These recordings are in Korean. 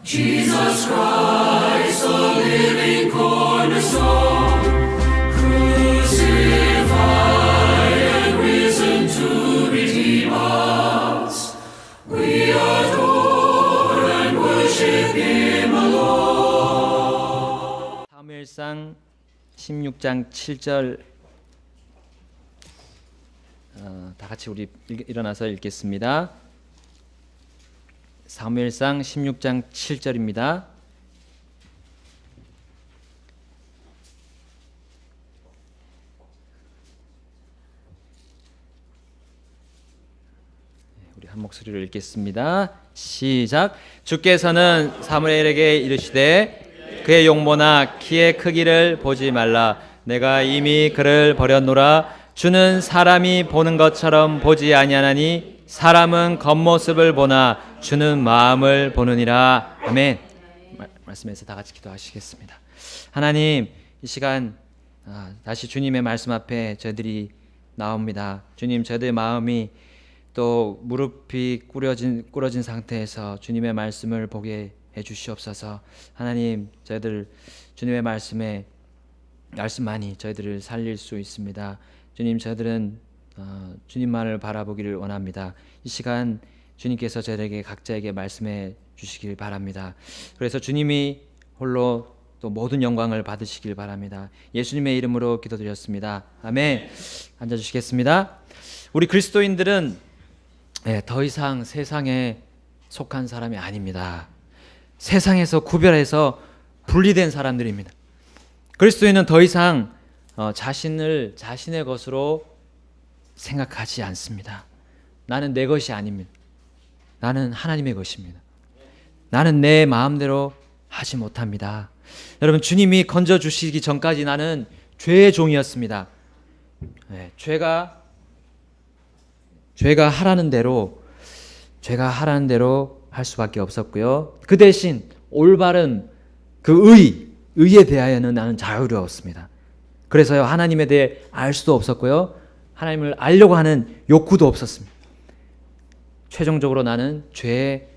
Jesus Christ, the living cornerstone, crucified and risen to redeem us. We adore and worship Him alone. 사무엘상 16장 7절 다 같이 우리 일어나서 읽겠습니다. 사무엘상 16장 7절입니다. 우리 한 목소리로 읽겠습니다. 시작. 주께서는 사무엘에게 이르시되 그의 용모나 키의 크기를 보지 말라. 내가 이미 그를 버렸노라. 주는 사람이 보는 것처럼 보지 아니하나니 사람은 겉모습을 보나 주는 마음을 보느니라. 아멘. 말씀에서 다 같이 기도하시겠습니다. 하나님, 이 시간 다시 주님의 말씀 앞에 저희들이 나옵니다. 주님, 저희들의 마음이 또 무릎이 꿇어진 상태에서 주님의 말씀을 보게 해주시옵소서. 하나님, 저희들 주님의 말씀만이 저희들을 살릴 수 있습니다. 주님, 저희들은 주님만을 바라보기를 원합니다. 이 시간 주님께서 저희에게 각자에게 말씀해 주시길 바랍니다. 그래서 주님이 홀로 또 모든 영광을 받으시길 바랍니다. 예수님의 이름으로 기도드렸습니다. 아멘. 앉아주시겠습니다. 우리 그리스도인들은 더 이상 세상에 속한 사람이 아닙니다. 세상에서 구별해서 분리된 사람들입니다. 그리스도인은 더 이상 자신을 자신의 것으로 생각하지 않습니다. 나는 내 것이 아닙니다. 나는 하나님의 것입니다. 나는 내 마음대로 하지 못합니다. 여러분, 주님이 건져주시기 전까지 나는 죄의 종이었습니다. 죄가 하라는 대로 할 수밖에 없었고요. 그 대신 올바른 그 의에 대하여는 나는 자유로웠습니다. 그래서요, 하나님에 대해 알 수도 없었고요, 하나님을 알려고 하는 욕구도 없었습니다. 최종적으로 나는 죄에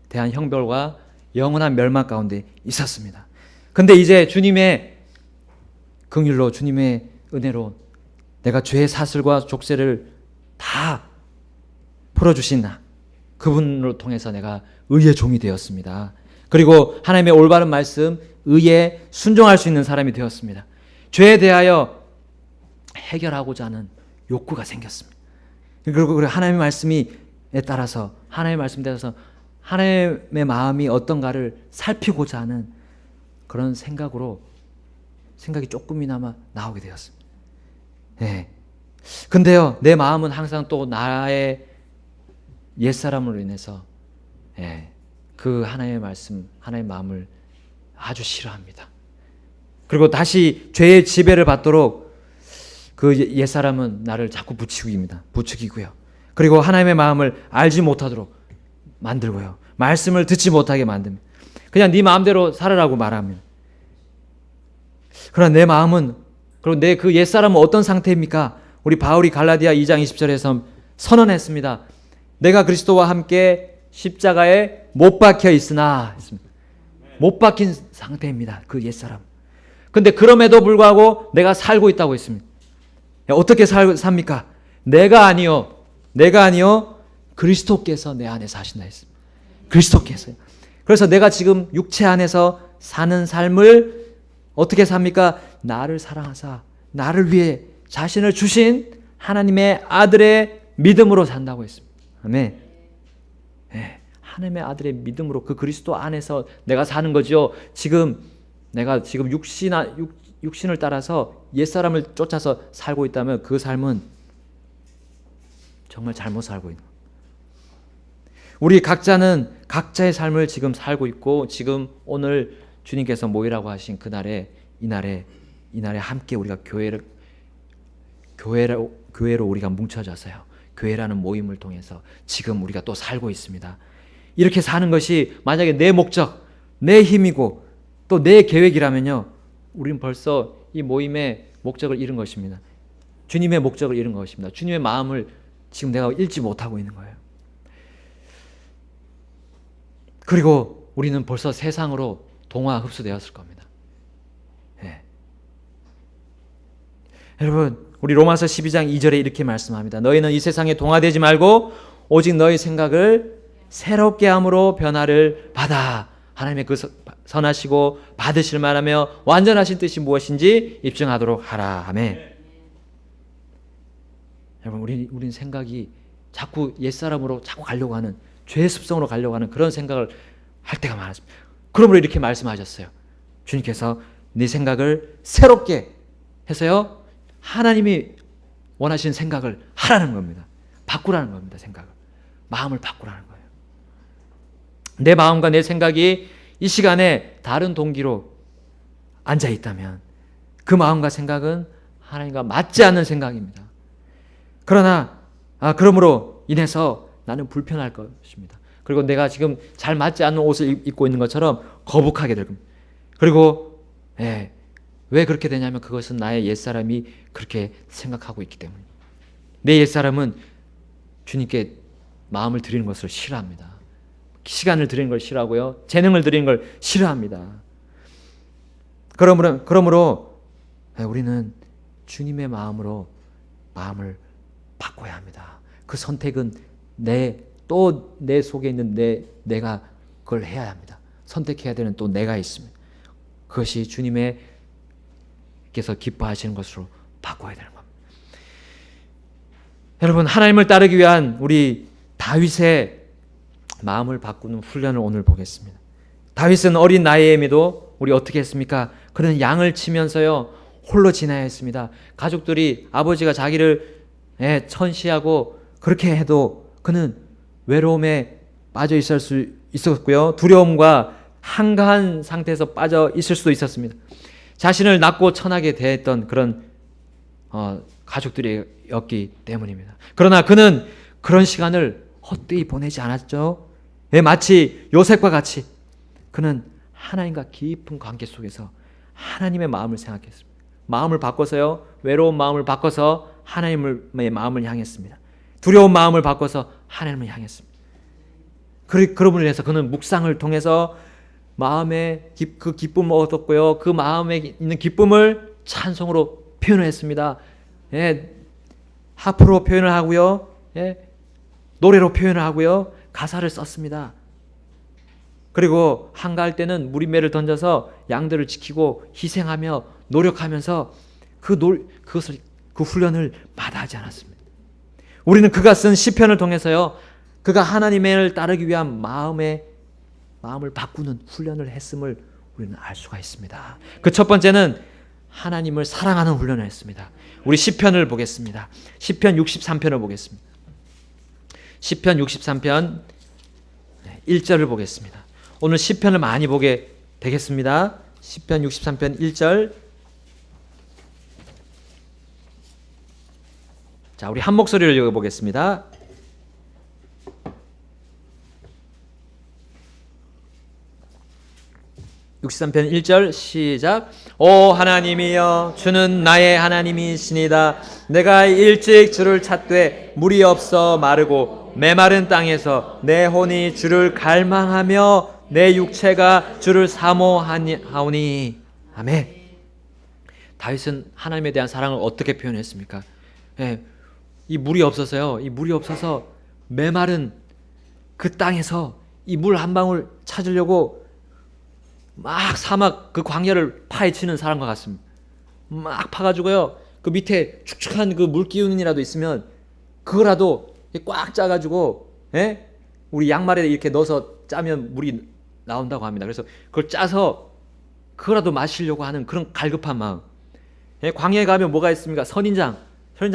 대한 형벌과 영원한 멸망 가운데 있었습니다. 근데 이제 주님의 긍휼로, 주님의 은혜로 내가 죄의 사슬과 족쇄를 다 풀어주신 그분으로 통해서 내가 의의 종이 되었습니다. 그리고 하나님의 올바른 말씀, 의에 순종할 수 있는 사람이 되었습니다. 죄에 대하여 해결하고자 하는 욕구가 생겼습니다. 그리고 하나님의 말씀에 따라서 하나님의 마음이 어떤가를 살피고자 하는 그런 생각이 조금이나마 나오게 되었습니다. 근데요, 내 마음은 항상 또 나의 옛사람으로 인해서 그 하나님의 말씀, 하나님의 마음을 아주 싫어합니다. 그리고 다시 죄의 지배를 받도록 그 옛사람은 나를 자꾸 부추기고요. 그리고 하나님의 마음을 알지 못하도록 만들고요. 말씀을 듣지 못하게 만듭니다. 그냥 네 마음대로 살으라고 말합니다. 그러나 내 마음은, 그리고 내 그 옛사람은 어떤 상태입니까? 우리 바울이 갈라디아 2장 20절에서 선언했습니다. 내가 그리스도와 함께 십자가에 못 박혀 있으나 했습니다. 못 박힌 상태입니다. 그 옛사람. 근데 그럼에도 불구하고 내가 살고 있다고 했습니다. 어떻게 삽니까? 내가 아니요 그리스도께서 내 안에 사신다 했습니다. 그리스도께서요. 그래서 내가 지금 육체 안에서 사는 삶을 어떻게 삽니까? 나를 사랑하사 나를 위해 자신을 주신 하나님의 아들의 믿음으로 산다고 했습니다. 아멘. 하나님의 아들의 믿음으로 그 그리스도 안에서 내가 사는 거죠. 내가 지금 육신을 따라서 옛사람을 쫓아서 살고 있다면 그 삶은 정말 잘못 살고 있는 거예요. 우리 각자는 각자의 삶을 지금 살고 있고, 지금 오늘 주님께서 모이라고 하신 이날에 함께 우리가 교회로 우리가 뭉쳐져서요, 교회라는 모임을 통해서 지금 우리가 또 살고 있습니다. 이렇게 사는 것이 만약에 내 목적, 내 힘이고 또 내 계획이라면요, 우리는 벌써 이 모임의 목적을 잃은 것입니다. 주님의 목적을 잃은 것입니다. 주님의 마음을 지금 내가 읽지 못하고 있는 거예요. 그리고 우리는 벌써 세상으로 동화 흡수되었을 겁니다. 예. 여러분, 우리 로마서 12장 2절에 이렇게 말씀합니다. 너희는 이 세상에 동화되지 말고 오직 너희 생각을 새롭게 함으로 변화를 받아 하나님의 그 선하시고 받으실 만하며 완전하신 뜻이 무엇인지 입증하도록 하라. 아멘. 여러분, 우린 생각이 자꾸 옛사람으로 자꾸 가려고 하는, 죄의 습성으로 가려고 하는 그런 생각을 할 때가 많았습니다. 그러므로 이렇게 말씀하셨어요. 주님께서 네 생각을 새롭게 해서요, 하나님이 원하시는 생각을 하라는 겁니다. 바꾸라는 겁니다. 생각을. 마음을 바꾸라는 거예요. 내 마음과 내 생각이 이 시간에 다른 동기로 앉아 있다면 그 마음과 생각은 하나님과 맞지 않는 생각입니다. 그러나 그러므로 인해서 나는 불편할 것입니다. 그리고 내가 지금 잘 맞지 않는 옷을 입고 있는 것처럼 거북하게 될 겁니다. 그리고 왜 그렇게 되냐면 그것은 나의 옛사람이 그렇게 생각하고 있기 때문입니다. 내 옛사람은 주님께 마음을 드리는 것을 싫어합니다. 시간을 드리는 걸 싫어하고요. 재능을 드리는 걸 싫어합니다. 그러므로 우리는 주님의 마음으로 마음을 바꿔야 합니다. 그 선택은 내 속에 있는 내가 그걸 해야 합니다. 선택해야 되는 또 내가 있습니다. 그것이 주님께서 기뻐하시는 것으로 바꿔야 되는 겁니다. 여러분, 하나님을 따르기 위한 우리 다윗의 마음을 바꾸는 훈련을 오늘 보겠습니다. 다윗은 어린 나이에도 우리 어떻게 했습니까? 그는 양을 치면서요 홀로 지내야 했습니다. 가족들이, 아버지가 자기를 천시하고 그렇게 해도 그는 외로움에 빠져 있을 수 있었고요. 두려움과 한가한 상태에서 빠져 있을 수도 있었습니다. 자신을 낮고 천하게 대했던 그런 가족들이었기 때문입니다. 그러나 그는 그런 시간을 헛되이 보내지 않았죠. 마치 요셉과 같이 그는 하나님과 깊은 관계 속에서 하나님의 마음을 생각했습니다. 마음을 바꿔서요, 외로운 마음을 바꿔서 하나님의 마음을 향했습니다. 두려운 마음을 바꿔서 하나님을 향했습니다. 그러므로 인해서 그는 묵상을 통해서 마음의 그 기쁨을 얻었고요, 그 마음에 있는 기쁨을 찬송으로 표현을 했습니다. 하프로 표현을 하고요, 노래로 표현을 하고요, 가사를 썼습니다. 그리고 한가할 때는 무림매를 던져서 양들을 지키고 희생하며 노력하면서 그 훈련을 마다하지 않았습니다. 우리는 그가 쓴 시편을 통해서요, 그가 하나님을 따르기 위한 마음을 바꾸는 훈련을 했음을 우리는 알 수가 있습니다. 그 첫 번째는 하나님을 사랑하는 훈련을 했습니다. 우리 시편을 보겠습니다. 시편 63편을 보겠습니다. 시편 63편 1절을 보겠습니다. 오늘 시편을 많이 보게 되겠습니다. 시편 63편 1절. 자, 우리 한 목소리로 읽어보겠습니다. (63편) 1절 시작. 오 하나님이여, 주는 나의 하나님이시니다. 내가 일찍 주를 찾되 물이 없어 마르고 메마른 땅에서 내 혼이 주를 갈망하며 내 육체가 주를 사모하오니. 아멘. 다윗은 하나님에 대한 사랑을 어떻게 표현했습니까? 이 물이 없어서요, 이 물이 없어서 메마른 그 땅에서 이 물 한 방울 찾으려고 막 사막 그 광야를 파헤치는 사람과 같습니다. 막 파가지고요, 그 밑에 축축한 그 물기운이라도 있으면 그거라도 꽉 짜가지고 우리 양말에 이렇게 넣어서 짜면 물이 나온다고 합니다. 그래서 그걸 짜서 그거라도 마시려고 하는 그런 갈급한 마음. 광야에 가면 뭐가 있습니까? 선인장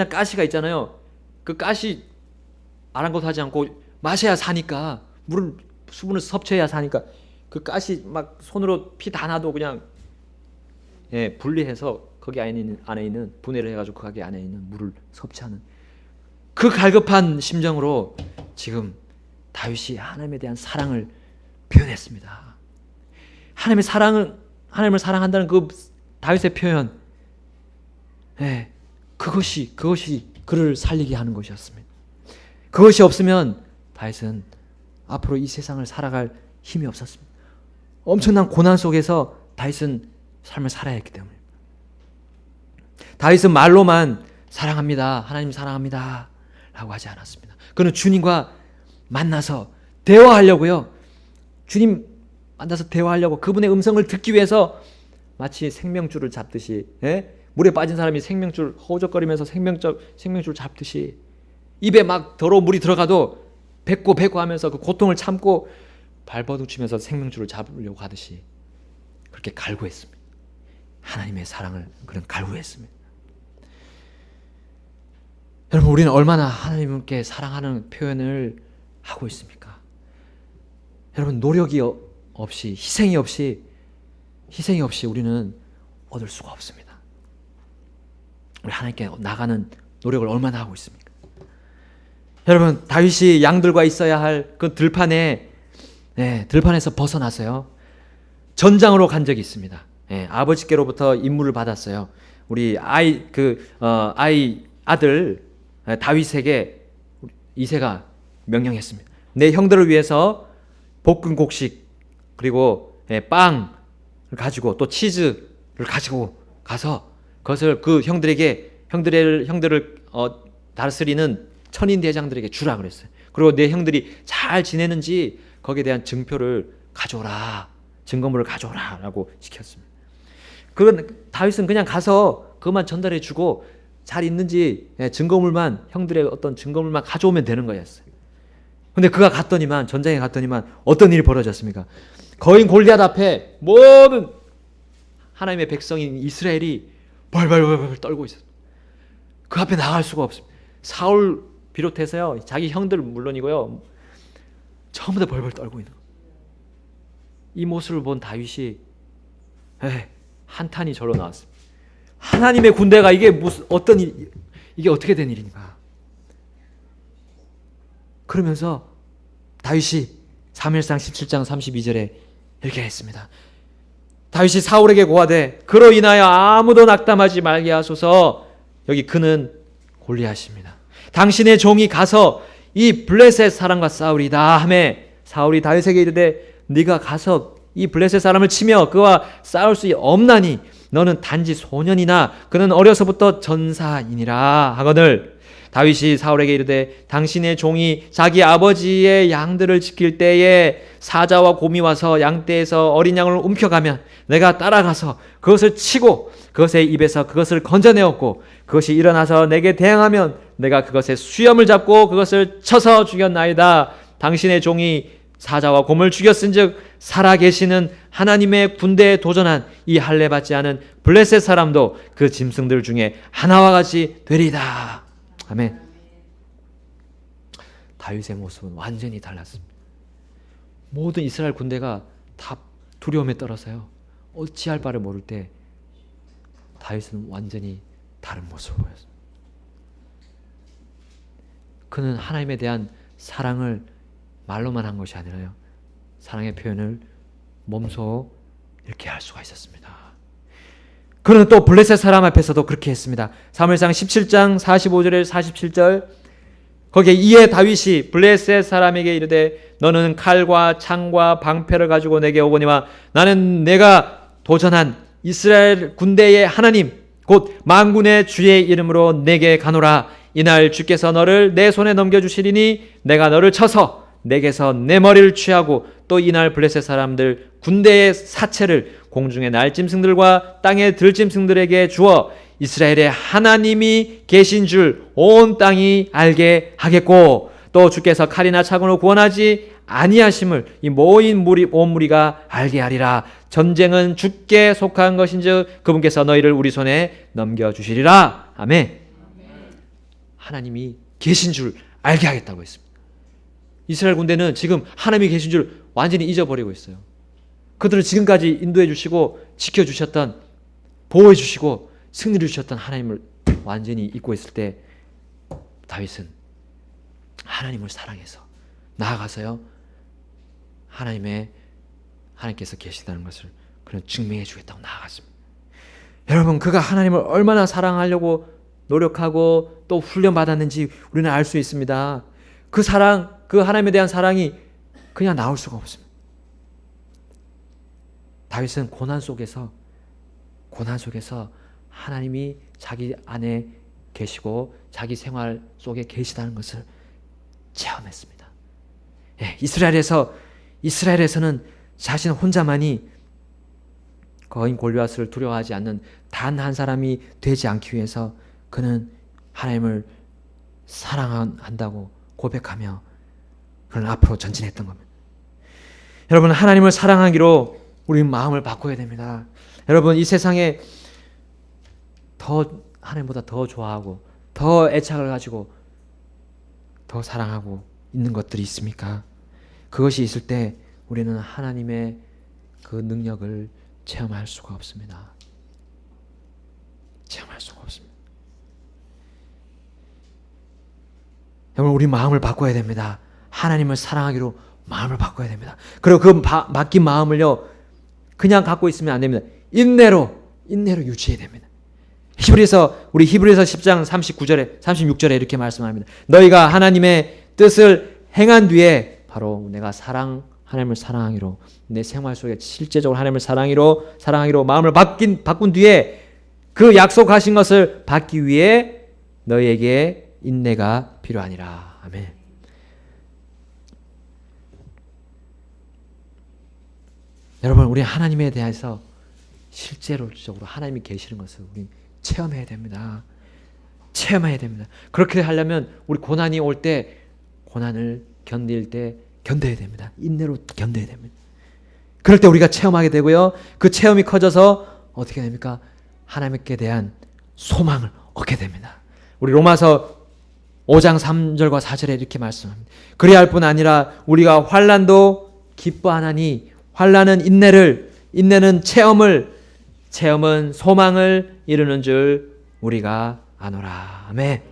가시가 있잖아요. 그 가시 아랑곳하지 않고 마셔야 사니까, 수분을 섭취해야 사니까 그 가시 막 손으로 피 다 나도 그냥 분리해서 거기 안에 있는 분해를 해가지고 거기 안에 있는 물을 섭취하는 그 갈급한 심정으로 지금 다윗이 하나님에 대한 사랑을 표현했습니다. 하나님을 사랑한다는 그 다윗의 표현, 그것이 그를 살리게 하는 것이었습니다. 그것이 없으면 다윗은 앞으로 이 세상을 살아갈 힘이 없었습니다. 엄청난 고난 속에서 다윗은 삶을 살아야 했기 때문에. 다윗은 말로만 사랑합니다, 하나님 사랑합니다 라고 하지 않았습니다. 그는 주님과 만나서 대화하려고요. 주님 만나서 대화하려고, 그분의 음성을 듣기 위해서 마치 생명줄을 잡듯이, 물에 빠진 사람이 생명줄 허우적거리면서 생명줄 잡듯이 입에 막 더러운 물이 들어가도 뱉고 하면서 그 고통을 참고 발버둥치면서 생명줄을 잡으려고 하듯이 그렇게 갈구했습니다. 하나님의 사랑을 그는 갈구했습니다. 여러분, 우리는 얼마나 하나님께 사랑하는 표현을 하고 있습니까? 여러분, 노력이 없이, 희생이 없이 우리는 얻을 수가 없습니다. 우리 하나님께 나가는 노력을 얼마나 하고 있습니까? 여러분, 다윗이 양들과 있어야 할 그 들판에서 벗어나서요, 전장으로 간 적이 있습니다. 아버지께로부터 임무를 받았어요. 우리 아들 다윗에게 이새가 명령했습니다. 내 형들을 위해서 볶은 곡식 그리고 빵을 가지고 또 치즈를 가지고 가서 그것을 그 형들을 다스리는 천인 대장들에게 주라 그랬어요. 그리고 내 형들이 잘 지내는지 거기에 대한 증표를 가져오라, 증거물을 가져오라 라고 시켰습니다. 다윗은 그냥 가서 그것만 전달해 주고 잘 있는지 형들의 어떤 증거물만 가져오면 되는 거였어요. 근데 그가 전장에 갔더니만 어떤 일이 벌어졌습니까? 거인 골리앗 앞에 모든 하나님의 백성인 이스라엘이 벌벌 떨고 있었어요. 그 앞에 나갈 수가 없습니다. 사울 비롯해서요, 자기 형들 물론이고요, 전부 다 벌벌 떨고 있는 거예요. 이 모습을 본 다윗이 한탄이 절로 나왔습니다. 하나님의 군대가 이게 이게 어떻게 된 일인가? 그러면서 다윗이 사무엘상 17장 32절에 이렇게 했습니다. 다윗이 사울에게 고하되 그로 인하여 아무도 낙담하지 말게 하소서. 여기 그는 골리앗입니다. 당신의 종이 가서 이 블레셋 사람과 싸우리다 하매 사울이 다윗에게 이르되 네가 가서 이 블레셋 사람을 치며 그와 싸울 수 없나니 너는 단지 소년이나 그는 어려서부터 전사이니라 하거늘 다윗이 사울에게 이르되 당신의 종이 자기 아버지의 양들을 지킬 때에 사자와 곰이 와서 양떼에서 어린 양을 움켜가면 내가 따라가서 그것을 치고 그것의 입에서 그것을 건져내었고 그것이 일어나서 내게 대항하면 내가 그것의 수염을 잡고 그것을 쳐서 죽였나이다. 당신의 종이 사자와 곰을 죽였은즉 살아계시는 하나님의 군대에 도전한 이 할례 받지 않은 블레셋 사람도 그 짐승들 중에 하나와 같이 되리다. 아멘. 다윗의 모습은 완전히 달랐습니다. 모든 이스라엘 군대가 다 두려움에 떨어서요, 어찌할 바를 모를 때 다윗은 완전히 다른 모습을 보였습니다. 그는 하나님에 대한 사랑을 말로만 한 것이 아니라요, 사랑의 표현을 몸소 이렇게 할 수가 있었습니다. 그는 또 블레셋 사람 앞에서도 그렇게 했습니다. 사무엘상 17장 45절에 47절 거기에 이에 다윗이 블레셋 사람에게 이르되 너는 칼과 창과 방패를 가지고 내게 오거니와 나는 내가 도전한 이스라엘 군대의 하나님 곧 만군의 주의 이름으로 내게 가노라. 이날 주께서 너를 내 손에 넘겨주시리니 내가 너를 쳐서 내게서 내 머리를 취하고 또 이날 블레셋 사람들 군대의 사체를 공중의 날짐승들과 땅의 들짐승들에게 주어 이스라엘의 하나님이 계신 줄 온 땅이 알게 하겠고 또 주께서 칼이나 차군으로 구원하지 아니하심을 이 모인 온 무리가 알게 하리라. 전쟁은 주께 속한 것인즉 그분께서 너희를 우리 손에 넘겨주시리라. 아멘. 하나님이 계신 줄 알게 하겠다고 했습니다. 이스라엘 군대는 지금 하나님이 계신 줄 완전히 잊어버리고 있어요. 그들을 지금까지 인도해 주시고 지켜주셨던, 보호해 주시고 승리를 주셨던 하나님을 완전히 잊고 있을 때 다윗은 하나님을 사랑해서 나아가서요, 하나님께서 계시다는 것을 그는 증명해 주겠다고 나아갔습니다. 여러분, 그가 하나님을 얼마나 사랑하려고 노력하고 또 훈련받았는지 우리는 알 수 있습니다. 그 사랑, 그 하나님에 대한 사랑이 그냥 나올 수가 없습니다. 다윗은 고난 속에서 하나님이 자기 안에 계시고 자기 생활 속에 계시다는 것을 체험했습니다. 예, 이스라엘에서는 자신 혼자만이 거인 골리앗을 두려워하지 않는 단 한 사람이 되지 않기 위해서 그는 하나님을 사랑한다고 고백하며 그는 앞으로 전진했던 겁니다. 여러분, 하나님을 사랑하기로 우리 마음을 바꿔야 됩니다. 여러분, 이 세상에 하나님보다 더 좋아하고 더 애착을 가지고 더 사랑하고 있는 것들이 있습니까? 그것이 있을 때 우리는 하나님의 그 능력을 체험할 수가 없습니다. 체험할 수가 없습니다. 여러분, 우리 마음을 바꿔야 됩니다. 하나님을 사랑하기로 마음을 바꿔야 됩니다. 그리고 그 맡긴 마음을요, 그냥 갖고 있으면 안 됩니다. 인내로 유지해야 됩니다. 히브리서 10장 36절에 이렇게 말씀합니다. 너희가 하나님의 뜻을 행한 뒤에 바로 내가 하나님을 사랑하기로, 내 생활 속에 실제적으로 하나님을 사랑하기로 마음을 바꾼 뒤에 그 약속하신 것을 받기 위해 너희에게 인내가 필요하니라. 아멘. 여러분, 우리 하나님에 대해서 실제로적으로 하나님이 계시는 것을 우리 체험해야 됩니다. 체험해야 됩니다. 그렇게 하려면 우리 고난이 올 때, 고난을 견딜 때 견뎌야 됩니다. 인내로 견뎌야 됩니다. 그럴 때 우리가 체험하게 되고요. 그 체험이 커져서 어떻게 됩니까? 하나님께 대한 소망을 얻게 됩니다. 우리 로마서 5장 3절과 4절에 이렇게 말씀합니다. 그리할 뿐 아니라 우리가 환난도 기뻐하나니 환난은 인내는 체험은 소망을 이루는 줄 우리가 아노라. 아멘.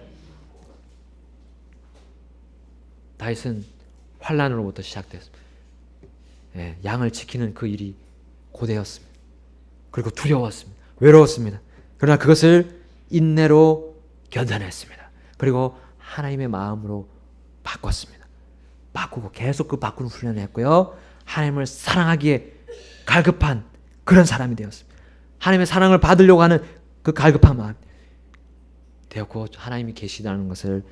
다윗은 환난으로부터 시작됐습니다. 예, 양을 지키는 그 일이 고되었습니다. 그리고 두려웠습니다. 외로웠습니다. 그러나 그것을 인내로 견뎌냈습니다. 그리고 하나님의 마음으로 바꿨습니다. 바꾸고 계속 그 바꾸는 훈련을 했고요. 하나님을 사랑하기에 갈급한 그런 사람이 되었습니다. 하나님의 사랑을 받으려고 하는 그 갈급한 마음 되었고, 하나님이 계시다는 것을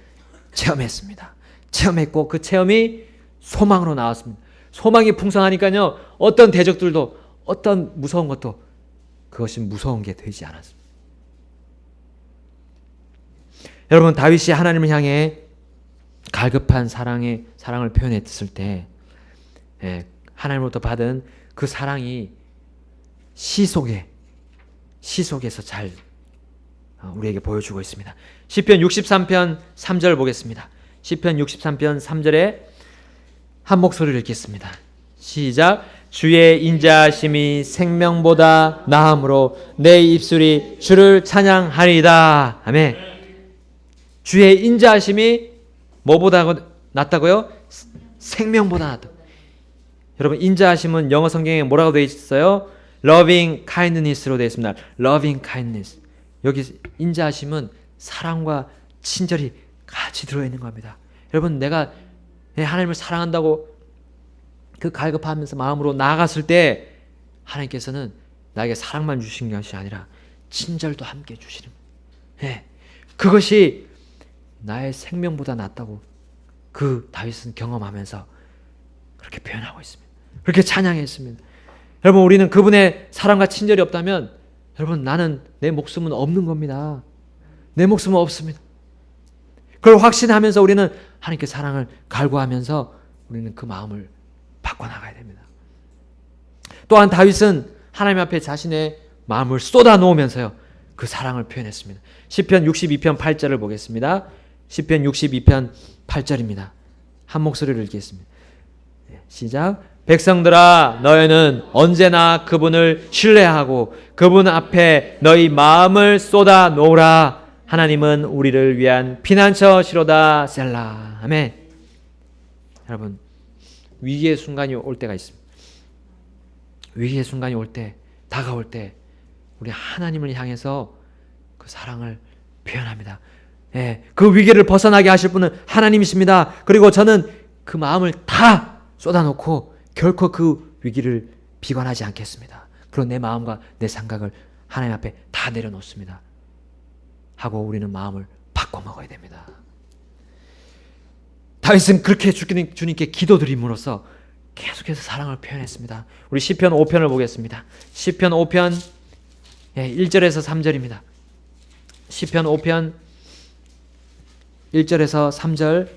체험했습니다. 체험했고 그 체험이 소망으로 나왔습니다. 소망이 풍성하니까요, 어떤 대적들도, 어떤 무서운 것도 그것이 무서운 게 되지 않았습니다. 여러분, 다윗이 하나님을 향해 갈급한 사랑을 표현했을 때, 하나님으로부터 받은 그 사랑이 시 속에서 잘 우리에게 보여주고 있습니다. 시편 63편 3절 보겠습니다. 시편 63편 3절에 한 목소리를 읽겠습니다. 시작. 주의 인자하심이 생명보다 나음으로 내 입술이 주를 찬양하리이다. 아멘. 주의 인자하심이 뭐보다 낫다고요? 생명보다 낫다. 여러분, 인자하심은 영어 성경에 뭐라고 되어 있어요? loving kindness로 되어 있습니다. loving kindness. 여기 인자하심은 사랑과 친절이 같이 들어있는 겁니다. 여러분, 내가 하나님을 사랑한다고 그 갈급하면서 마음으로 나아갔을 때 하나님께서는 나에게 사랑만 주신 것이 아니라 친절도 함께 주시는 거예요. 그것이 나의 생명보다 낫다고 그 다윗은 경험하면서 그렇게 표현하고 있습니다. 그렇게 찬양했습니다. 여러분, 우리는 그분의 사랑과 친절이 없다면, 여러분, 나는 내 목숨은 없는 겁니다. 내 목숨은 없습니다. 그걸 확신하면서 우리는 하나님께 사랑을 갈구하면서 우리는 그 마음을 바꿔나가야 됩니다. 또한 다윗은 하나님 앞에 자신의 마음을 쏟아 놓으면서요, 그 사랑을 표현했습니다. 시편 62편 8절을 보겠습니다. 시편 62편 8절입니다. 한 목소리를 읽겠습니다. 시작. 백성들아, 너희는 언제나 그분을 신뢰하고 그분 앞에 너희 마음을 쏟아 놓으라. 하나님은 우리를 위한 피난처시로다. 셀라. 아멘. 여러분, 위기의 순간이 올 때가 있습니다. 위기의 순간이 올 때, 다가올 때 우리 하나님을 향해서 그 사랑을 표현합니다. 그 위기를 벗어나게 하실 분은 하나님이십니다. 그리고 저는 그 마음을 다 쏟아놓고 결코 그 위기를 비관하지 않겠습니다. 그런 내 마음과 내 생각을 하나님 앞에 다 내려놓습니다. 하고 우리는 마음을 바꿔 먹어야 됩니다. 다윗은 그렇게 주님께 기도드림으로써 계속해서 사랑을 표현했습니다. 우리 시편 5편을 보겠습니다. 시편 5편 1절에서 3절입니다. 시편 5편 1절에서 3절.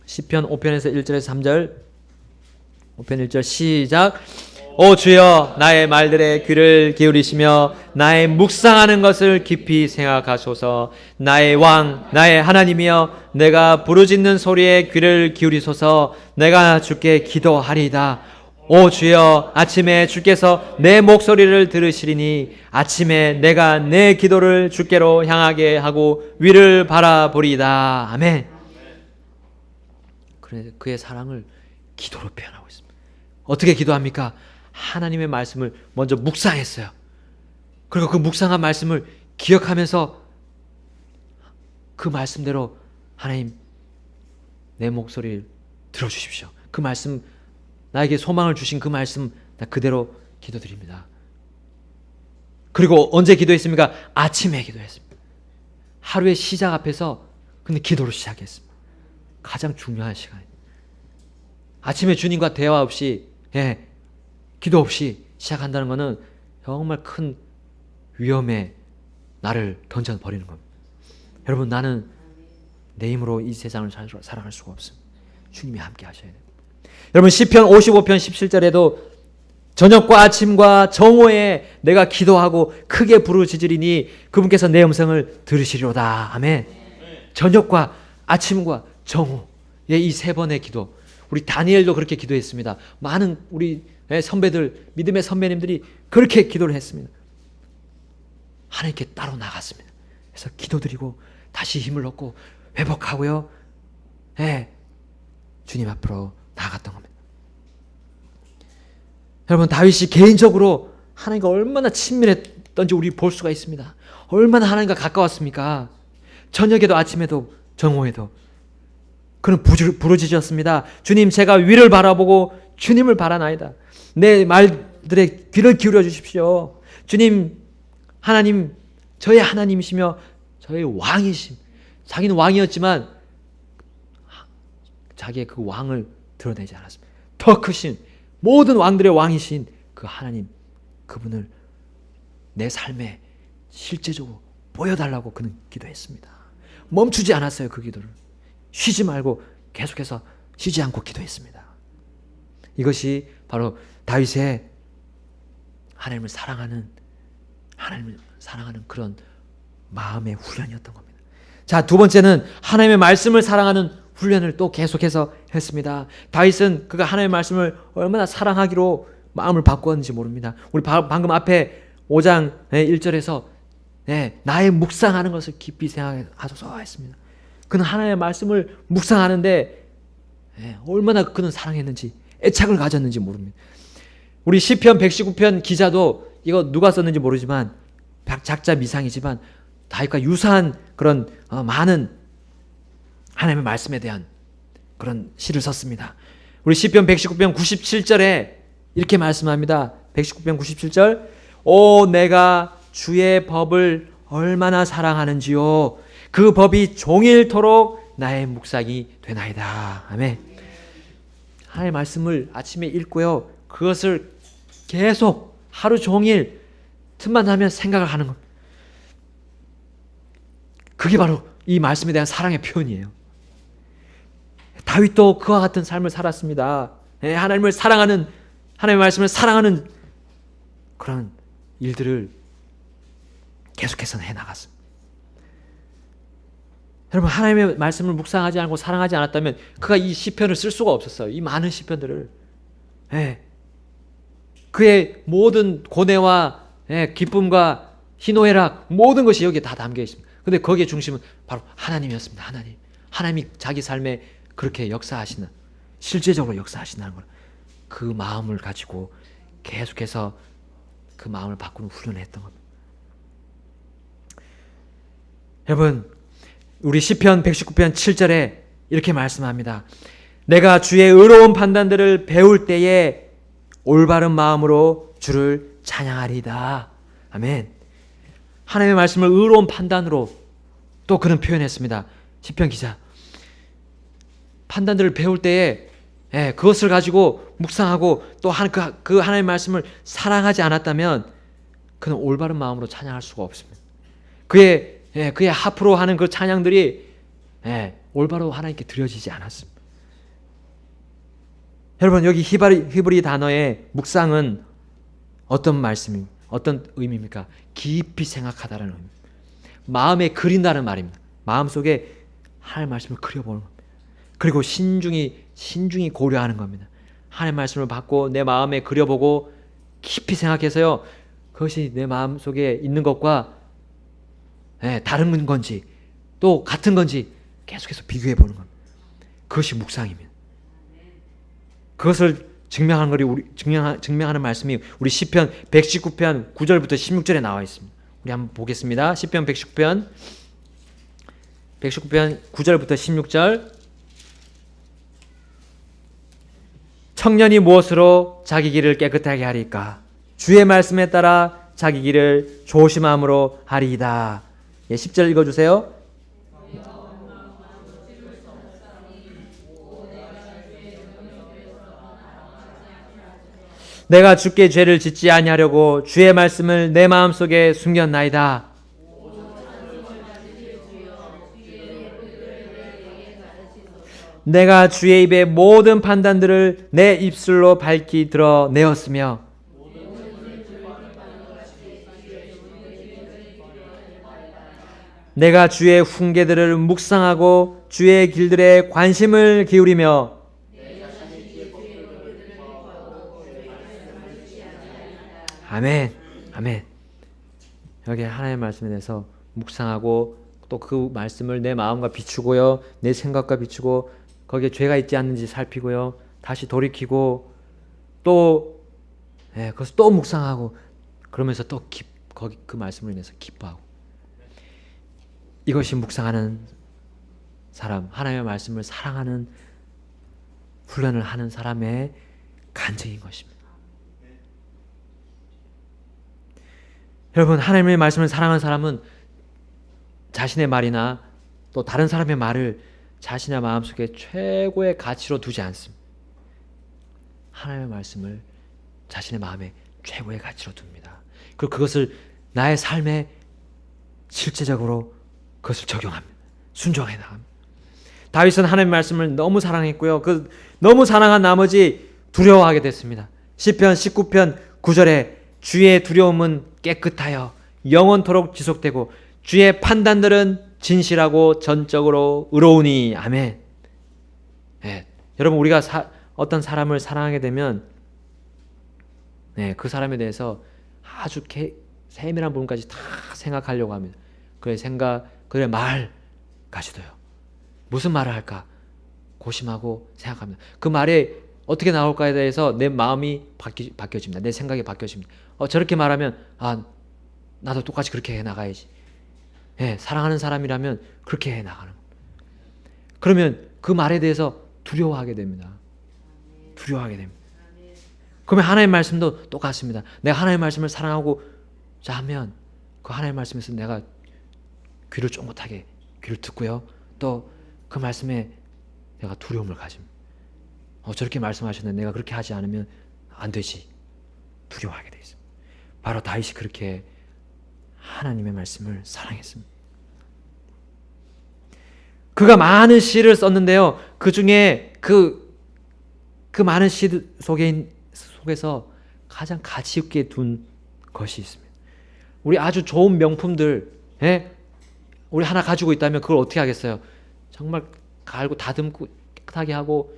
시편 5편에서 1절에서 3절. 5편 1절 시작. 오 주여 나의 말들에 귀를 기울이시며 나의 묵상하는 것을 깊이 생각하소서. 나의 왕 나의 하나님이여 내가 부르짖는 소리에 귀를 기울이소서. 내가 주께 기도하리이다. 오 주여 아침에 주께서 내 목소리를 들으시리니 아침에 내가 내 기도를 주께로 향하게 하고 위를 바라보리이다. 아멘. 그래 그의 사랑을 기도로 표현하고 있습니다. 어떻게 기도합니까? 하나님의 말씀을 먼저 묵상했어요. 그리고 그 묵상한 말씀을 기억하면서 그 말씀대로 하나님 내 목소리를 들어주십시오. 그 말씀 나에게 소망을 주신 그 말씀 나 그대로 기도드립니다. 그리고 언제 기도했습니까? 아침에 기도했습니다. 하루의 시작 앞에서 근데 기도로 시작했습니다. 가장 중요한 시간입니다. 아침에 주님과 대화 없이 기도 없이 시작한다는 것은 정말 큰 위험에 나를 던져버리는 겁니다. 여러분 나는 내 힘으로 이 세상을 살아갈 수가 없습니다. 주님이 함께 하셔야 돼요. 여러분 시편 55편 17절에도 저녁과 아침과 정오에 내가 기도하고 크게 부르짖으리니 그분께서 내 음성을 들으시리로다. 아멘. 저녁과 아침과 정오 이 세 번의 기도. 우리 다니엘도 그렇게 기도했습니다. 많은 우리 선배들 믿음의 선배님들이 그렇게 기도를 했습니다. 하나님께 따로 나갔습니다. 그래서 기도드리고 다시 힘을 얻고 회복하고요. 주님 앞으로 나갔던 겁니다. 여러분 다윗이 개인적으로 하나님과 얼마나 친밀했던지 우리 볼 수가 있습니다. 얼마나 하나님과 가까웠습니까? 저녁에도 아침에도 정오에도 그는 부르짖었습니다. 주님 제가 위를 바라보고 주님을 바라나이다. 내 말들에 귀를 기울여 주십시오. 주님 하나님 저의 하나님이시며 저의 왕이심. 자기는 왕이었지만 자기의 그 왕을 드러내지 않았습니다. 더 크신 모든 왕들의 왕이신 그 하나님 그분을 내 삶에 실제적으로 보여달라고 그는 기도했습니다. 멈추지 않았어요. 그 기도를 쉬지 말고 계속해서 쉬지 않고 기도했습니다. 이것이 바로 다윗의 하나님을 사랑하는 그런 마음의 훈련이었던 겁니다. 자, 두 번째는 하나님의 말씀을 사랑하는 훈련을 또 계속해서 했습니다. 다윗은 그가 하나님의 말씀을 얼마나 사랑하기로 마음을 바꾸었는지 모릅니다. 우리 방금 앞에 5장 1절에서 나의 묵상하는 것을 깊이 생각하소서 했습니다. 그는 하나님의 말씀을 묵상하는데 얼마나 그는 사랑했는지 애착을 가졌는지 모릅니다. 우리 시편 119편 기자도 이거 누가 썼는지 모르지만 작자 미상이지만 다윗과 유사한 그런 많은 하나님의 말씀에 대한 그런 시를 썼습니다. 우리 시편 119편 97절에 이렇게 말씀합니다. 119편 97절 오 내가 주의 법을 얼마나 사랑하는지요 그 법이 종일토록 나의 묵상이 되나이다. 아멘. 하나님의 말씀을 아침에 읽고요. 그것을 계속 하루 종일 틈만 나면 생각을 하는 것. 그게 바로 이 말씀에 대한 사랑의 표현이에요. 다윗도 그와 같은 삶을 살았습니다. 하나님을 사랑하는 하나님의 말씀을 사랑하는 그런 일들을 계속해서 해나갔습니다. 여러분 하나님의 말씀을 묵상하지 않고 사랑하지 않았다면 그가 이 시편을 쓸 수가 없었어요. 이 많은 시편들을. 그의 모든 고뇌와 기쁨과 희노애락 모든 것이 여기에 다 담겨 있습니다. 그런데 거기에 중심은 바로 하나님이었습니다. 하나님이 자기 삶에 그렇게 역사하시는 실제적으로 역사하신다는 걸 그 마음을 가지고 계속해서 그 마음을 바꾸는 훈련을 했던 겁니다. 여러분 우리 시편 119편 7절에 이렇게 말씀합니다. 내가 주의 의로운 판단들을 배울 때에 올바른 마음으로 주를 찬양하리이다. 아멘. 하나님의 말씀을 의로운 판단으로 또 그는 표현했습니다. 시편 기자. 판단들을 배울 때에 그것을 가지고 묵상하고 또 그 하나님의 말씀을 사랑하지 않았다면 그는 올바른 마음으로 찬양할 수가 없습니다. 그의 하프로 하는 그 찬양들이 올바로 하나님께 드려지지 않았습니다. 여러분, 여기 히브리 단어의 묵상은 어떤 의미입니까? 깊이 생각하다라는 의미. 마음에 그린다는 말입니다. 마음속에 하나님의 말씀을 그려보는 겁니다. 그리고 신중히 고려하는 겁니다. 하나님의 말씀을 받고 내 마음에 그려보고 깊이 생각해서요, 그것이 내 마음속에 있는 것과 다른 건지 또 같은 건지 계속해서 비교해 보는 겁니다. 그것이 묵상입니다. 그것을 증명하는 말씀이 우리 시편 119편 9절부터 16절에 나와 있습니다. 우리 한번 보겠습니다. 시편 119편 9절부터 16절. 청년이 무엇으로 자기 길을 깨끗하게 하리까? 주의 말씀에 따라 자기 길을 조심함으로 하리이다. 10절 읽어주세요. 내가 주께 죄를 짓지 아니하려고 주의 말씀을 내 마음속에 숨겼나이다. 내가 주의 입의 모든 판단들을 내 입술로 밝히 드러내었으며 내가 주의 훈계들을 묵상하고 주의 길들에 관심을 기울이며 아멘. 아멘. 여기 하나님의 말씀에 대해서 묵상하고 또 그 말씀을 내 마음과 비추고요, 내 생각과 비추고 거기에 죄가 있지 않는지 살피고요, 다시 돌이키고 또 그것을 또 묵상하고 그러면서 또 그 말씀을 인해서 기뻐하고, 이것이 묵상하는 사람, 하나님의 말씀을 사랑하는 훈련을 하는 사람의 간증인 것입니다. 여러분, 하나님의 말씀을 사랑하는 사람은 자신의 말이나 또 다른 사람의 말을 자신의 마음속에 최고의 가치로 두지 않습니다. 하나님의 말씀을 자신의 마음에 최고의 가치로 둡니다. 그리고 그것을 나의 삶에 실제적으로 그것을 적용합니다. 순종해 나갑니다. 다윗은 하나님의 말씀을 너무 사랑했고요, 너무 사랑한 나머지 두려워하게 됐습니다. 시편 19편 9절에 주의 두려움은 깨끗하여 영원토록 지속되고 주의 판단들은 진실하고 전적으로 의로우니. 아멘. 여러분, 우리가 어떤 사람을 사랑하게 되면 그 사람에 대해서 아주 세밀한 부분까지 다 생각하려고 합니다. 그의 생각, 그의 말까지도요. 무슨 말을 할까 고심하고 생각합니다. 그 말이 어떻게 나올까에 대해서 내 마음이 바뀌어집니다. 내 생각이 바뀌어집니다. 저렇게 말하면 나도 똑같이 그렇게 해나가야지. 사랑하는 사람이라면 그렇게 해나가는 겁니다. 그러면 그 말에 대해서 두려워하게 됩니다. 두려워하게 됩니다. 그러면 하나님의 말씀도 똑같습니다. 내가 하나님의 말씀을 사랑하고자 하면 그 하나님의 말씀에서 내가 귀를 쫑긋하게 귀를 듣고요, 또 그 말씀에 내가 두려움을 가집니다. 저렇게 말씀하셨는데 내가 그렇게 하지 않으면 안 되지. 두려워하게 돼 있습니다. 바로 다윗이 그렇게 하나님의 말씀을 사랑했습니다. 그가 많은 시를 썼는데요, 그 중에 그 많은 시 속에서 가장 가치 있게 둔 것이 있습니다. 우리 아주 좋은 명품들, 우리 하나 가지고 있다면 그걸 어떻게 하겠어요? 정말 갈고 다듬고 깨끗하게 하고,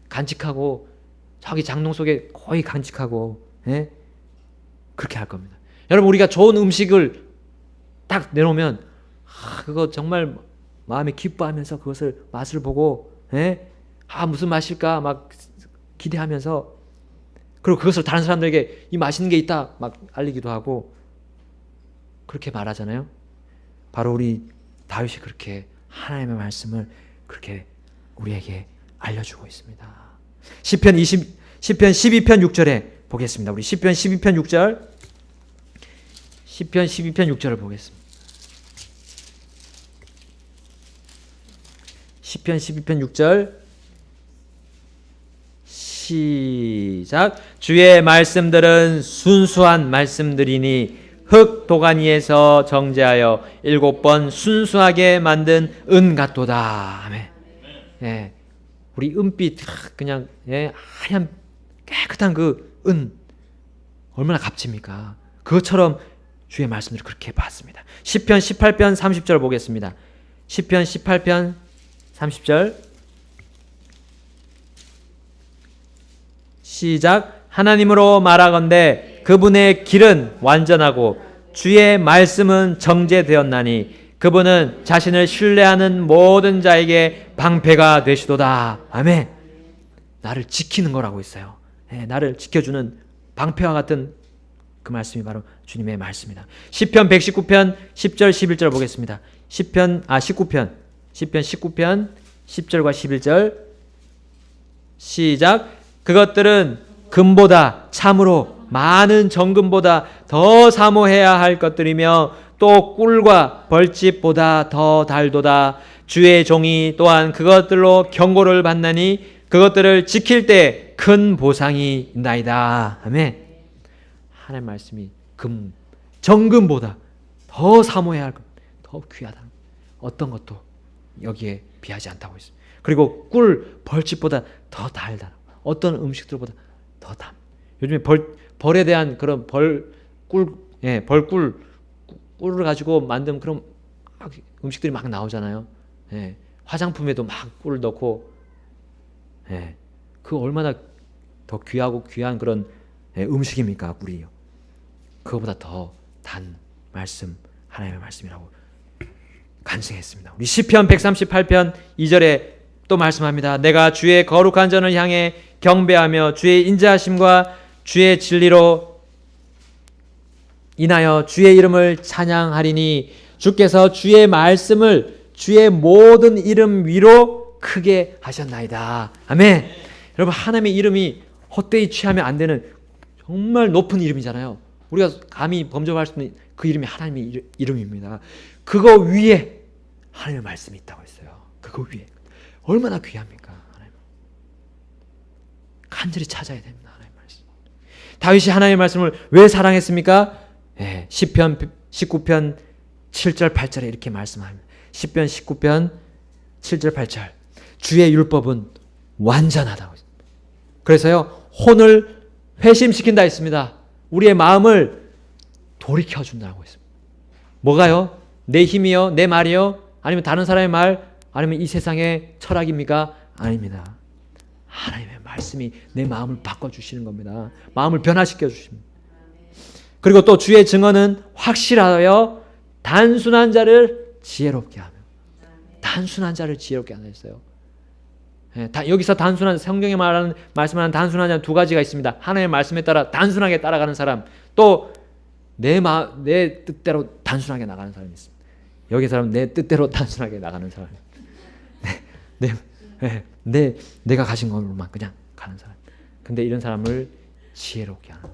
간직하고, 저기 장롱 속에 거의 간직하고, 그렇게 할 겁니다. 여러분, 우리가 좋은 음식을 딱 내놓으면 그거 정말 마음에 기뻐하면서 그것을 맛을 보고, 무슨 맛일까 막 기대하면서, 그리고 그것을 다른 사람들에게 이 맛있는 게 있다 막 알리기도 하고 그렇게 말하잖아요. 바로 우리 다윗이 그렇게 하나님의 말씀을 그렇게 우리에게 알려주고 있습니다. 시편 12편 6절에 보겠습니다. 우리 시편 12편 6절, 시편 12편 6절을 보겠습니다. 시편 12편 6절 시작. 주의 말씀들은 순수한 말씀들이니 흙 도가니에서 정제하여 7번 순수하게 만든 은 같도다. 아멘. 예, 우리 은빛 그냥 하얀 깨끗한 그 은 얼마나 값집니까? 그것처럼 주의 말씀들을 그렇게 봤습니다. 시편 18편 30절 보겠습니다. 시편 18편 30절 시작. 하나님으로 말하건대 그분의 길은 완전하고 주의 말씀은 정제되었나니 그분은 자신을 신뢰하는 모든 자에게 방패가 되시도다. 아멘. 나를 지키는 거라고 했어요. 나를 지켜주는 방패와 같은 그 말씀이 바로 주님의 말씀이다. 시편 119편 10절 11절 보겠습니다. 시편 19편 10편 10절과 11절 시작. 그것들은 금보다 참으로 많은 정금보다 더 사모해야 할 것들이며 또 꿀과 벌집보다 더 달도다. 주의 종이 또한 그것들로 경고를 받나니 그것들을 지킬 때 큰 보상이 있나이다. 아멘. 하나님의 말씀이 정금보다 더 사모해야 할 것, 더 귀하다. 어떤 것도 여기에 비하지 않다고 했습니다. 그리고 꿀, 벌집보다 더 달다. 어떤 음식들보다 더 달. 요즘에 벌에 대한 그런 벌꿀을 가지고 만든 그런 음식들이 막 나오잖아요. 화장품에도 막 꿀을 넣고, 그 얼마나 더 귀하고 귀한 그런 음식입니까, 꿀이요. 그거보다 더 단 말씀, 하나님의 말씀이라고 간증했습니다. 우리 시편 138편 2절에 또 말씀합니다. 내가 주의 거룩한 전을 향해 경배하며 주의 인자하심과 주의 진리로 인하여 주의 이름을 찬양하리니 주께서 주의 말씀을 주의 모든 이름 위로 크게 하셨나이다. 아멘. 여러분, 하나님의 이름이 헛되이 취하면 안 되는 정말 높은 이름이잖아요. 우리가 감히 범접할 수 있는 그 이름이 하나님의 이름입니다. 그거 위에 하나님의 말씀이 있다고 했어요. 그거 위에 얼마나 귀합니까? 하나님. 간절히 찾아야 됩니다. 하나님의 말씀. 다윗이 하나님의 말씀을 왜 사랑했습니까? 시편 19편 7절 8절에 이렇게 말씀합니다. 시편 19편 7절 8절 주의 율법은 완전하다고 했습니다. 그래서요, 혼을 회심시킨다 했습니다. 우리의 마음을 돌이켜준다고 했습니다. 뭐가요? 내 힘이요? 내 말이요? 아니면 다른 사람의 말? 아니면 이 세상의 철학입니까? 아닙니다. 하나님의 말씀이 내 마음을 바꿔주시는 겁니다. 마음을 변화시켜 주십니다. 그리고 또 주의 증언은 확실하여 단순한 자를 지혜롭게 하며, 단순한 자를 지혜롭게 하나 했어요. 여기서 단순한, 성경에 말씀하는 단순한 자는 두 가지가 있습니다. 하나님의 말씀에 따라 단순하게 따라가는 사람, 또 내 뜻대로 단순하게 나가는 사람이 있습니다. 여기 사람은 내 뜻대로 단순하게 나가는 사람. 내가 가진 것으로만 그냥 가는 사람. 근데 이런 사람을 지혜롭게 하는